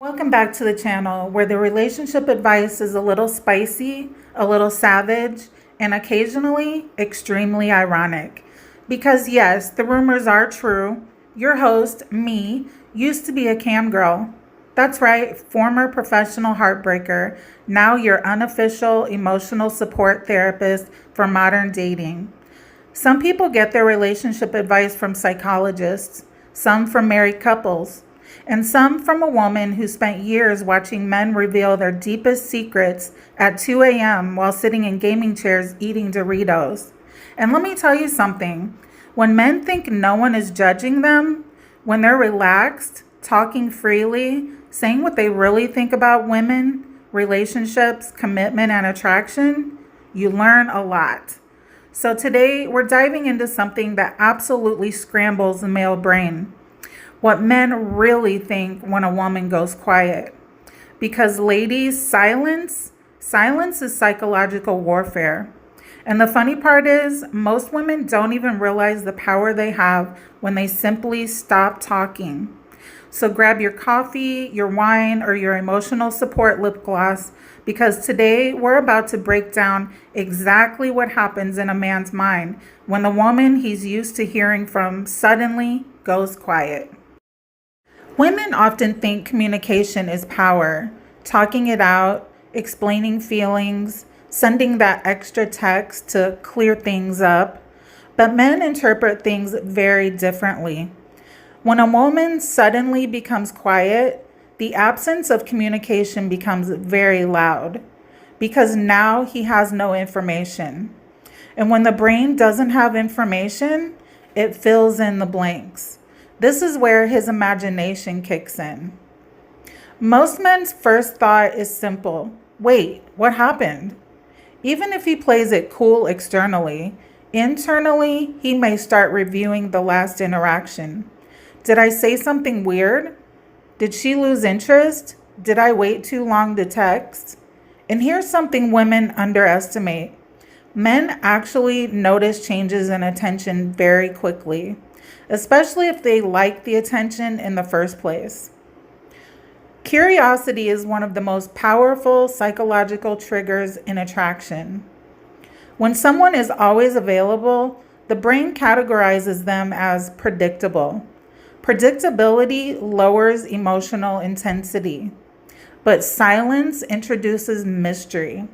Welcome back to the channel where the relationship advice is a little spicy, a little savage, and occasionally extremely ironic. Because yes, the rumors are true. Your host, me, used to be a cam girl. That's right, former professional heartbreaker, now your unofficial emotional support therapist for modern dating. Some people get their relationship advice from psychologists, some from married couples, and some from a woman who spent years watching men reveal their deepest secrets at 2 a.m. while sitting in gaming chairs eating Doritos. And let me tell you something, when men think no one is judging them, when they're relaxed, talking freely, saying what they really think about women, relationships, commitment, and attraction, you learn a lot. So today we're diving into something that absolutely scrambles the male brain. What men really think when a woman goes quiet. Because ladies, silence is psychological warfare. And the funny part is, most women don't even realize the power they have when they simply stop talking. So grab your coffee, your wine, or your emotional support lip gloss, because today we're about to break down exactly what happens in a man's mind when the woman he's used to hearing from suddenly goes quiet. Women often think communication is power, talking it out, explaining feelings, sending that extra text to clear things up. But men interpret things very differently. When a woman suddenly becomes quiet, the absence of communication becomes very loud because now he has no information. And when the brain doesn't have information, it fills in the blanks. This is where his imagination kicks in. Most men's first thought is simple. Wait, what happened? Even if he plays it cool externally, internally, he may start reviewing the last interaction. Did I say something weird? Did she lose interest? Did I wait too long to text? And here's something women underestimate. Men actually notice changes in attention very quickly, especially if they like the attention in the first place. Curiosity is one of the most powerful psychological triggers in attraction. When someone is always available, the brain categorizes them as predictable. Predictability lowers emotional intensity, but silence introduces mystery.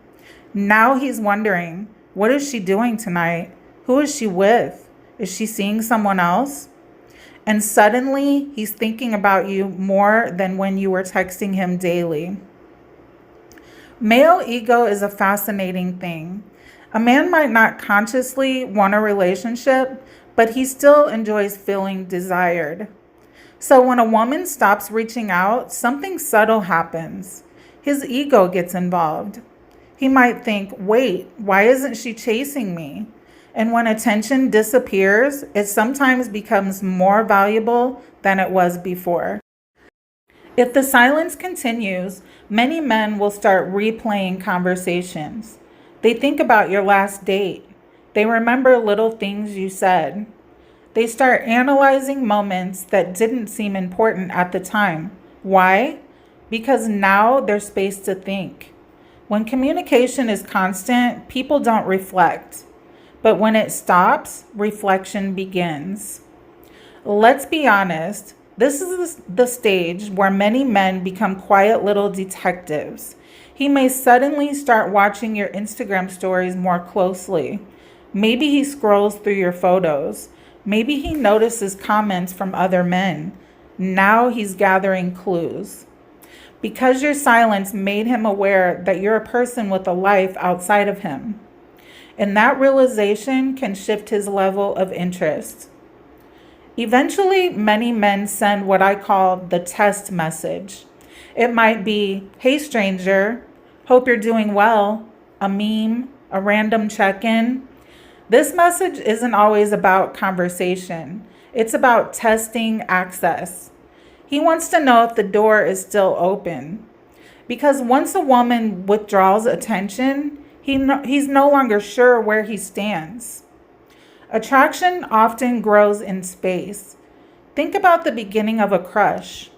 Now he's wondering, what is she doing tonight? Who is she with? Is she seeing someone else? And suddenly he's thinking about you more than when you were texting him daily. Male ego is a fascinating thing. A man might not consciously want a relationship, but he still enjoys feeling desired. So when a woman stops reaching out, something subtle happens. His ego gets involved. He might think, wait, why isn't she chasing me? And when attention disappears, it sometimes becomes more valuable than it was before. If the silence continues, many men will start replaying conversations. They think about your last date. They remember little things you said. They start analyzing moments that didn't seem important at the time. Why? Because now there's space to think. When communication is constant, people don't reflect. But when it stops, reflection begins. Let's be honest, this is the stage where many men become quiet little detectives. He may suddenly start watching your Instagram stories more closely. Maybe he scrolls through your photos. Maybe he notices comments from other men. Now he's gathering clues. Because your silence made him aware that you're a person with a life outside of him. And that realization can shift his level of interest. Eventually, many men send what I call the test message. It might be, hey stranger, hope you're doing well, a meme, a random check-in. This message isn't always about conversation. It's about testing access. He wants to know if the door is still open. Because once a woman withdraws attention, he's no longer sure where he stands. Attraction often grows in space. Think about the beginning of a crush.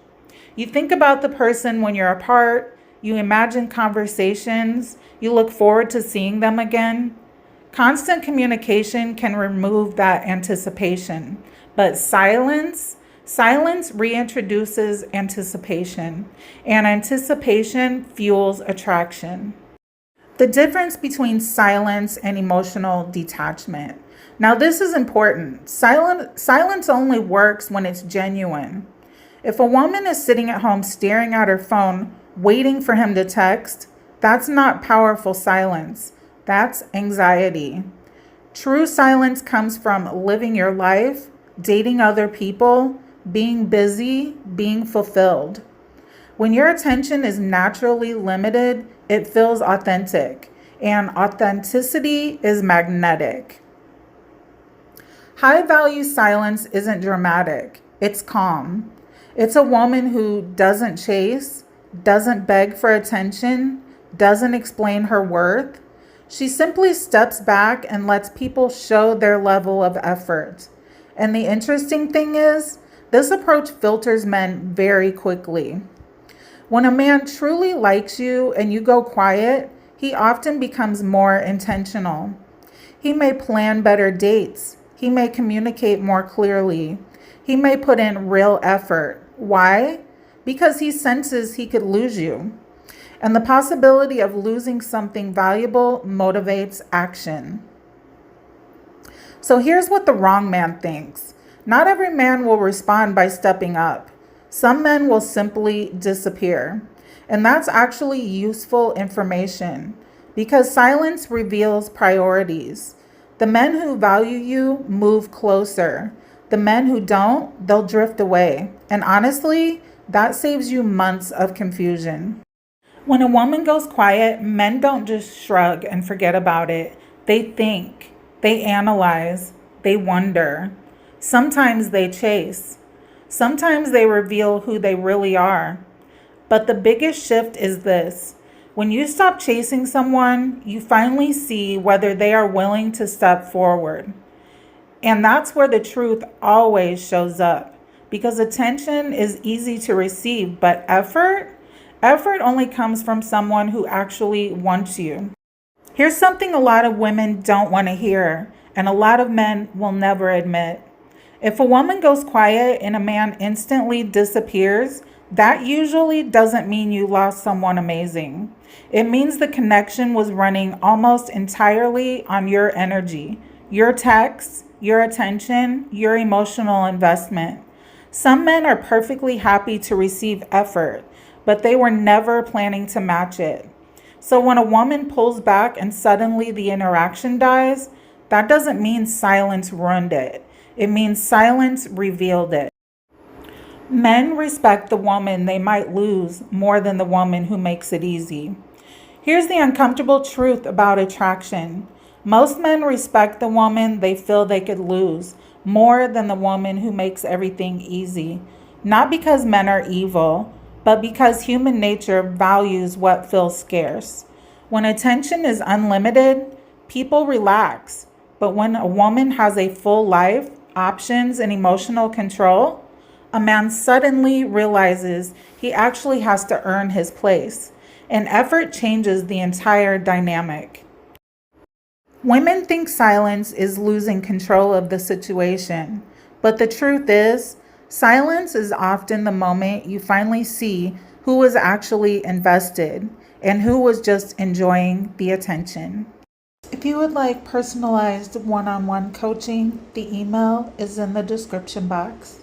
You think about the person when you're apart, you imagine conversations, you look forward to seeing them again. Constant communication can remove that anticipation, but silence reintroduces anticipation, and anticipation fuels attraction. The difference between silence and emotional detachment. Now, this is important. Silence only works when it's genuine. If a woman is sitting at home staring at her phone, waiting for him to text, that's not powerful silence. That's anxiety. True silence comes from living your life, dating other people, being busy, being fulfilled. When your attention is naturally limited, it feels authentic, and authenticity is magnetic. High value silence isn't dramatic, it's calm. It's a woman who doesn't chase, doesn't beg for attention, doesn't explain her worth. She simply steps back and lets people show their level of effort. And the interesting thing is, this approach filters men very quickly. When a man truly likes you and you go quiet, he often becomes more intentional. He may plan better dates. He may communicate more clearly. He may put in real effort. Why? Because he senses he could lose you. And the possibility of losing something valuable motivates action. So here's what the wrong man thinks. Not every man will respond by stepping up. Some men will simply disappear. And that's actually useful information because silence reveals priorities. The men who value you move closer. The men who don't, they'll drift away. And honestly, that saves you months of confusion. When a woman goes quiet, men don't just shrug and forget about it. They think, they analyze, they wonder. Sometimes they chase. Sometimes they reveal who they really are. But the biggest shift is this. When you stop chasing someone, you finally see whether they are willing to step forward. And that's where the truth always shows up. Because attention is easy to receive, but effort only comes from someone who actually wants you. Here's something a lot of women don't want to hear, and a lot of men will never admit. If a woman goes quiet and a man instantly disappears, that usually doesn't mean you lost someone amazing. It means the connection was running almost entirely on your energy, your texts, your attention, your emotional investment. Some men are perfectly happy to receive effort, but they were never planning to match it. So when a woman pulls back and suddenly the interaction dies, that doesn't mean silence ruined it. It means silence revealed it. Men respect the woman they might lose more than the woman who makes it easy. Here's the uncomfortable truth about attraction. Most men respect the woman they feel they could lose more than the woman who makes everything easy. Not because men are evil, but because human nature values what feels scarce. When attention is unlimited, people relax. But when a woman has a full life, options, and emotional control, a man suddenly realizes he actually has to earn his place, and effort changes the entire dynamic. Women think silence is losing control of the situation, but the truth is, silence is often the moment you finally see who was actually invested and who was just enjoying the attention. If you would like personalized one-on-one coaching, the email is in the description box.